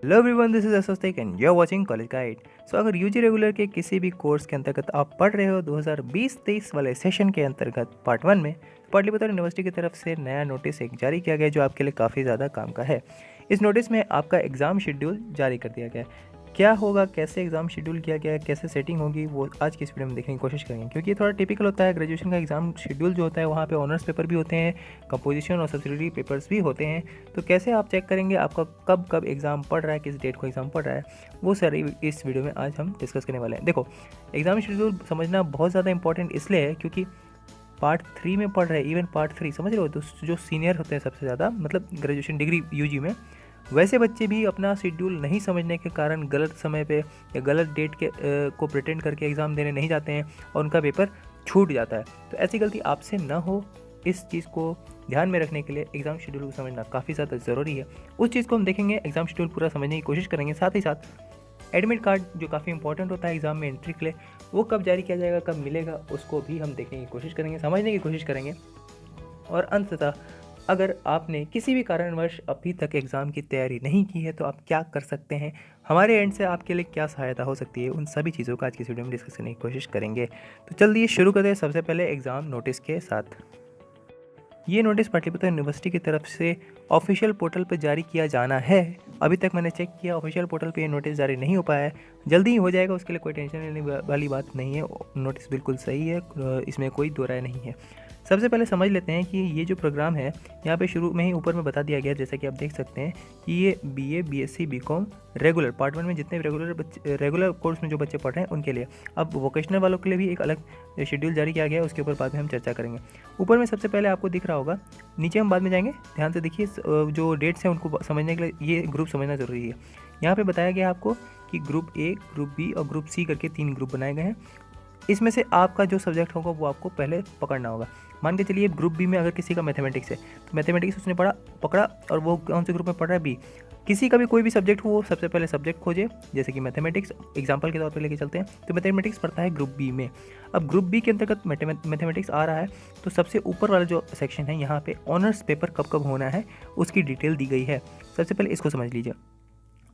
Hello everyone, this is Astik and you are watching college guide. So अगर UG regular के किसी भी course के अंतर्गत आप पढ़ रहे हो 2020-23 वाले सेशन के अंतर्गत पार्ट 1 में, पाटलिपुत्र यूनिवर्सिटी की तरफ से नया नोटिस एक जारी किया गया जो आपके लिए काफ़ी ज़्यादा काम का है। इस नोटिस में आपका एग्ज़ाम शेड्यूल जारी कर दिया गया है। क्या होगा, कैसे एग्ज़ाम शेड्यूल किया गया है, कैसे सेटिंग होगी, वो आज की इस वीडियो में देखने की कोशिश करेंगे, क्योंकि ये थोड़ा टिपिकल होता है। ग्रेजुएशन का एग्ज़ाम शेड्यूल जो होता है वहाँ पे ऑनर्स पेपर भी होते हैं, कंपोजिशन और सब्सिडरी पेपर्स भी होते हैं। तो कैसे आप चेक करेंगे आपका कब कब एग्ज़ाम पड़ रहा है, किस डेट को एग्ज़ाम पड़ रहा है, वो सारी इस वीडियो में आज हम डिस्कस करने वाले हैं। देखो, एग्ज़ाम शेड्यूल समझना बहुत ज़्यादा इंपॉर्टेंट इसलिए है क्योंकि पार्ट 3 में पढ़ रहे हैं, इवन पार्ट 3 समझ रहे हो, तो जो सीनियर होते हैं सबसे ज़्यादा, मतलब ग्रेजुएशन डिग्री यूजी में, वैसे बच्चे भी अपना शेड्यूल नहीं समझने के कारण गलत समय पे या गलत डेट के को प्रिटेंड करके एग्ज़ाम देने नहीं जाते हैं और उनका पेपर छूट जाता है। तो ऐसी गलती आपसे ना हो, इस चीज़ को ध्यान में रखने के लिए एग्ज़ाम शेड्यूल को समझना काफ़ी ज़्यादा ज़रूरी है। उस चीज़ को हम देखेंगे, एग्ज़ाम शेड्यूल पूरा समझने की कोशिश करेंगे। साथ ही साथ एडमिट कार्ड जो काफ़ी इंपॉर्टेंट होता है एग्ज़ाम में एंट्री के लिए, वो कब जारी किया जाएगा, कब मिलेगा, उसको भी हम देखने की कोशिश करेंगे, समझने की कोशिश करेंगे। और अंततः अगर आपने किसी भी कारणवश अभी तक एग्ज़ाम की तैयारी नहीं की है तो आप क्या कर सकते हैं, हमारे एंड से आपके लिए क्या सहायता हो सकती है, उन सभी चीज़ों का आज की वीडियो में डिस्कस करने की कोशिश करेंगे। तो चलिए शुरू करते हैं सबसे पहले एग्ज़ाम नोटिस के साथ। ये नोटिस पाटलिपुत्र यूनिवर्सिटी की तरफ से ऑफिशियल पोर्टल पर जारी किया जाना है। अभी तक मैंने चेक किया, ऑफिशियल पोर्टल पे ये नोटिस जारी नहीं हो पाया है, जल्दी ही हो जाएगा, उसके लिए कोई टेंशन लेने वाली बात नहीं है। नोटिस बिल्कुल सही है, इसमें कोई दो राय नहीं है। सबसे पहले समझ लेते हैं कि ये जो प्रोग्राम है, यहाँ पे शुरू में ही ऊपर में बता दिया गया, जैसा कि आप देख सकते हैं कि ये BA, BSc, BCom regular part 1 में जितने रेगुलर कोर्स में जो बच्चे पढ़ रहे हैं उनके लिए। अब वोकेशनल वालों के लिए भी एक अलग शेड्यूल जारी किया गया है, उसके ऊपर बाद में हम चर्चा करेंगे। ऊपर में सबसे पहले आपको दिख रहा होगा, नीचे हम बाद में जाएंगे, ध्यान से देखिए, जो डेट्स हैं उनको समझने के लिए ये ग्रुप समझना ज़रूरी है। यहाँ पे बताया गया आपको कि ग्रुप ए, ग्रुप बी और ग्रुप सी करके 3 ग्रुप बनाए गए हैं। इसमें से आपका जो सब्जेक्ट होगा वो आपको पहले पकड़ना होगा। मान के चलिए ग्रुप बी में अगर किसी का मैथमेटिक्स है तो मैथमेटिक्स उसने पकड़ा और वो कौन से ग्रुप में पढ़ रहा है, बी। किसी का भी कोई भी सब्जेक्ट हो, सबसे पहले सब्जेक्ट खोजे, जैसे कि मैथमेटिक्स एग्जांपल के तौर पे लेके चलते हैं, तो मैथमेटिक्स पढ़ता है ग्रुप बी में। अब ग्रुप बी के अंतर्गत मैथमेटिक्स आ रहा है, तो सबसे ऊपर वाला जो सेक्शन है यहाँ पे ऑनर्स पेपर कब कब होना है उसकी डिटेल दी गई है। सबसे पहले इसको समझ लीजिए।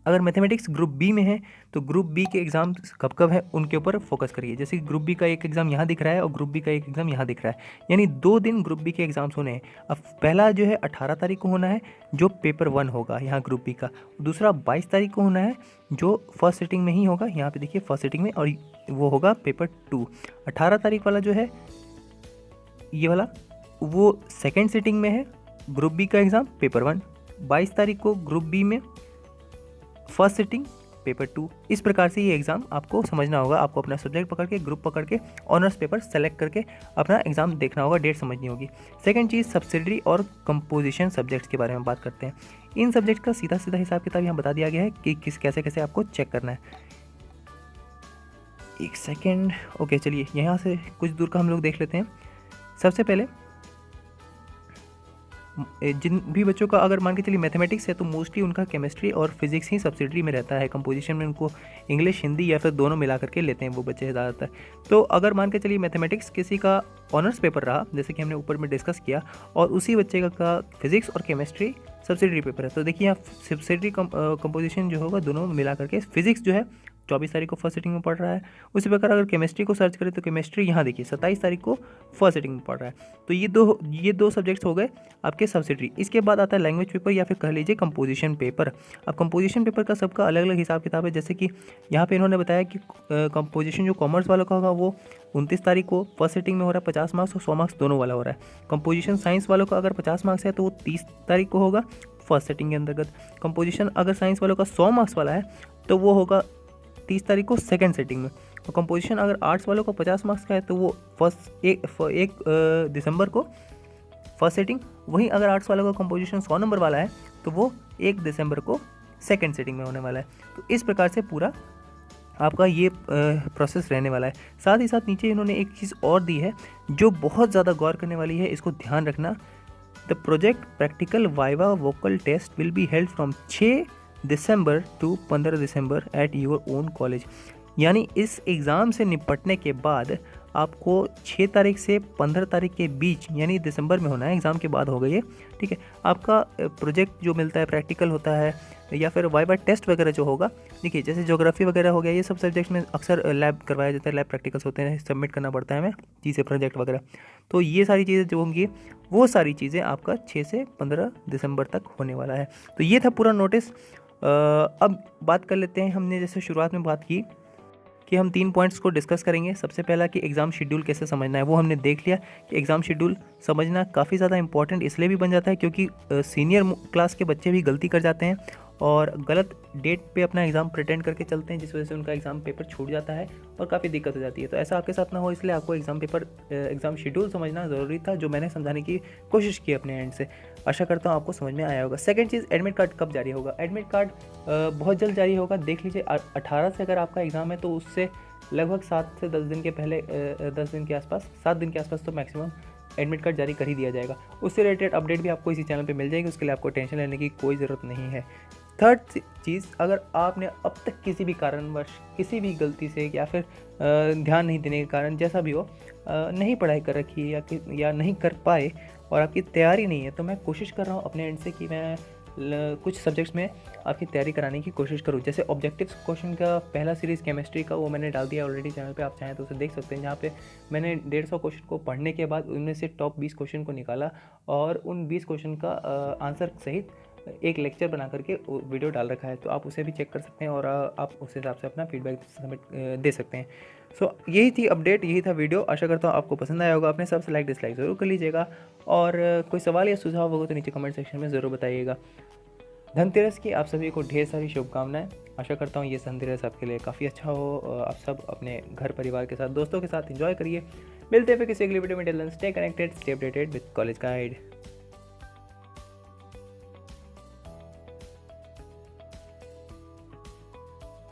अगर मैथमेटिक्स ग्रुप बी में है तो ग्रुप बी के एग्जाम कब कब है उनके ऊपर फोकस करिए। जैसे कि ग्रुप बी का एक एग्ज़ाम यहाँ दिख रहा है और ग्रुप बी का एक एग्ज़ाम यहाँ दिख रहा है, यानी 2 दिन ग्रुप बी के एग्जाम्स होने हैं। अब पहला जो है 18 तारीख को होना है, जो पेपर 1 होगा यहाँ ग्रुप बी का। दूसरा 22 तारीख को होना है, जो फर्स्ट सिटिंग में ही होगा, यहाँ पे देखिए फर्स्ट सिटिंग में, और वो होगा पेपर 2। 18 तारीख वाला जो है ये वाला, वो सेकेंड सिटिंग में है, ग्रुप बी का एग्ज़ाम पेपर 1। 22 तारीख को ग्रुप बी में फर्स्ट सिटिंग पेपर 2। इस प्रकार से ये एग्ज़ाम आपको समझना होगा। आपको अपना सब्जेक्ट पकड़ के, ग्रुप पकड़ के, ऑनर्स पेपर सेलेक्ट करके अपना एग्ज़ाम देखना होगा, डेट समझनी होगी। सेकंड चीज़, सब्सिडरी और कंपोजिशन सब्जेक्ट्स के बारे में बात करते हैं। इन सब्जेक्ट का सीधा सीधा हिसाब किताब यहाँ बता दिया गया है कि कैसे कैसे आपको चेक करना है। एक सेकेंड, ओके, चलिए यहाँ से कुछ दूर का हम लोग देख लेते हैं। सबसे पहले जिन भी बच्चों का अगर मान के चलिए मैथमेटिक्स है तो मोस्टली उनका केमिस्ट्री और फिजिक्स ही सब्सिडरी में रहता है। कंपोजिशन में उनको इंग्लिश, हिंदी या फिर दोनों मिला करके लेते हैं वो बच्चे ज़्यादातर। तो अगर मान के चलिए मैथमेटिक्स किसी का ऑनर्स पेपर रहा, जैसे कि हमने ऊपर में डिस्कस किया, और उसी बच्चे का फिजिक्स और केमिस्ट्री सब्सिडरी पेपर है, तो देखिए यहाँ सब्सिडरी कंपोजिशन जो होगा दोनों मिला करके, फिजिक्स जो है 24 तारीख को फर्स्ट सिटिंग में पढ़ रहा है। उसी प्रकार अगर केमिस्ट्री को सर्च करें तो केमिस्ट्री यहाँ देखिए 27 तारीख को फर्स्ट सिटिंग में पढ़ रहा है। तो ये दो सब्जेक्ट्स हो गए आपके सब्सिडरी। इसके बाद आता है लैंग्वेज पेपर या फिर कह लीजिए कंपोजिशन पेपर। अब कंपोजिशन पेपर का सबका अलग अलग हिसाब किताब है। जैसे कि यहाँ पे इन्होंने बताया कि कंपोजिशन जो कॉमर्स वालों का होगा वो 29 तारीख को फर्स्ट सिटिंग में हो रहा है, 50 मार्क्स और 100 मार्क्स दोनों वाला हो रहा है। कंपोजिशन साइंस वालों का अगर 50 मार्क्स है तो वो 30 तारीख को होगा फर्स्ट सिटिंग के अंतर्गत। कंपोजिशन अगर साइंस वालों का 100 मार्क्स वाला है तो वो होगा 30 तारीख को सेकेंड सेटिंग में। और कंपोजिशन अगर आर्ट्स वालों को 50 मार्क्स का है तो वो एक दिसंबर को फर्स्ट सेटिंग। वहीं अगर आर्ट्स वालों का कंपोजिशन 100 नंबर वाला है तो वो 1 दिसंबर को सेकेंड सेटिंग में होने वाला है। तो इस प्रकार से पूरा आपका ये प्रोसेस रहने वाला है। साथ ही साथ नीचे इन्होंने एक चीज़ और दी है जो बहुत ज़्यादा गौर करने वाली है, इसको ध्यान रखना। The project practical viva vocal test will be held from 6 December to 15 December at your own college. यानी इस एग्ज़ाम से निपटने के बाद आपको 6 तारीख से 15 तारीख के बीच यानी दिसंबर में होना है, एग्ज़ाम के बाद होगा ये, ठीक है। आपका प्रोजेक्ट जो मिलता है, प्रैक्टिकल होता है या फिर वाइवा टेस्ट वगैरह जो होगा, देखिए जैसे ज्योग्राफी वगैरह हो गया, ये सब सब्जेक्ट्स में अक्सर लैब करवाया जाता है, लैब प्रैक्टिकल्स होते हैं, सबमिट करना पड़ता है हमें चीज़ें, प्रोजेक्ट वगैरह। तो ये सारी चीज़ें जो होंगी वो सारी चीज़ें आपका 6 से 15 दिसंबर तक होने वाला है। तो ये था पूरा नोटिस। अब बात कर लेते हैं, हमने जैसे शुरुआत में बात की कि हम 3 पॉइंट्स को डिस्कस करेंगे। सबसे पहला कि एग्ज़ाम शेड्यूल कैसे समझना है, वो हमने देख लिया कि एग्ज़ाम शेड्यूल समझना काफ़ी ज़्यादा इंपॉर्टेंट इसलिए भी बन जाता है क्योंकि सीनियर क्लास के बच्चे भी गलती कर जाते हैं और गलत डेट पे अपना एग्ज़ाम प्रिटेंड करके चलते हैं, जिस वजह से उनका एग्ज़ाम पेपर छूट जाता है और काफ़ी दिक्कत हो जाती है। तो ऐसा आपके साथ ना हो, इसलिए आपको एग्ज़ाम शेड्यूल समझना ज़रूरी था, जो मैंने समझाने की कोशिश की अपने एंड से। आशा करता हूँ आपको समझ में आया होगा। सेकंड चीज़, एडमिट कार्ड कब जारी होगा। एडमिट कार्ड बहुत जल्द जारी होगा। देख लीजिए 18 से अगर आपका एग्ज़ाम है तो उससे लगभग 7 से 10 दिन के पहले, 10 दिन के आसपास, 7 दिन के आसपास तो मैक्सिमम एडमिट कार्ड जारी कर ही दिया जाएगा। उससे रिलेटेड अपडेट भी आपको इसी चैनल पे मिल जाएगी, उसके लिए आपको टेंशन लेने की कोई ज़रूरत नहीं है। थर्ड चीज़, अगर आपने अब तक किसी भी कारणवश, किसी भी गलती से या फिर ध्यान नहीं देने के कारण, जैसा भी हो, नहीं पढ़ाई कर रखी है या नहीं कर पाए और आपकी तैयारी नहीं है, तो मैं कोशिश कर रहा हूँ अपने एंड से कि मैं कुछ सब्जेक्ट्स में आपकी तैयारी कराने की कोशिश करूँ। जैसे ऑब्जेक्टिव क्वेश्चन का पहला सीरीज़ केमिस्ट्री का, वो मैंने डाल दिया ऑलरेडी चैनल पे, आप चाहें तो उसे देख सकते हैं, जहाँ पे मैंने 150 क्वेश्चन को पढ़ने के बाद उनमें से टॉप 20 क्वेश्चन को निकाला और उन 20 क्वेश्चन का आंसर सहित एक लेक्चर बना करके वीडियो डाल रखा है, तो आप उसे भी चेक कर सकते हैं और आप उस हिसाब से अपना फीडबैक सबमिट दे सकते हैं। सो यही थी अपडेट, यही था वीडियो। आशा करता हूँ आपको पसंद आया होगा। अपने हिसाब से लाइक डिसलाइक ज़रूर कर लीजिएगा और कोई सवाल या सुझाव होगा तो नीचे कमेंट सेक्शन में ज़रूर बताइएगा। धनतेरस की आप सभी को ढेर सारी शुभकामनाएं। आशा करता हूँ ये धनतेरस आपके लिए काफ़ी अच्छा हो। आप सब अपने घर परिवार के साथ, दोस्तों के साथ एंजॉय करिए। मिलते हैं फिर किसी अगली वीडियो में। Till then stay connected, stay updated with college guide.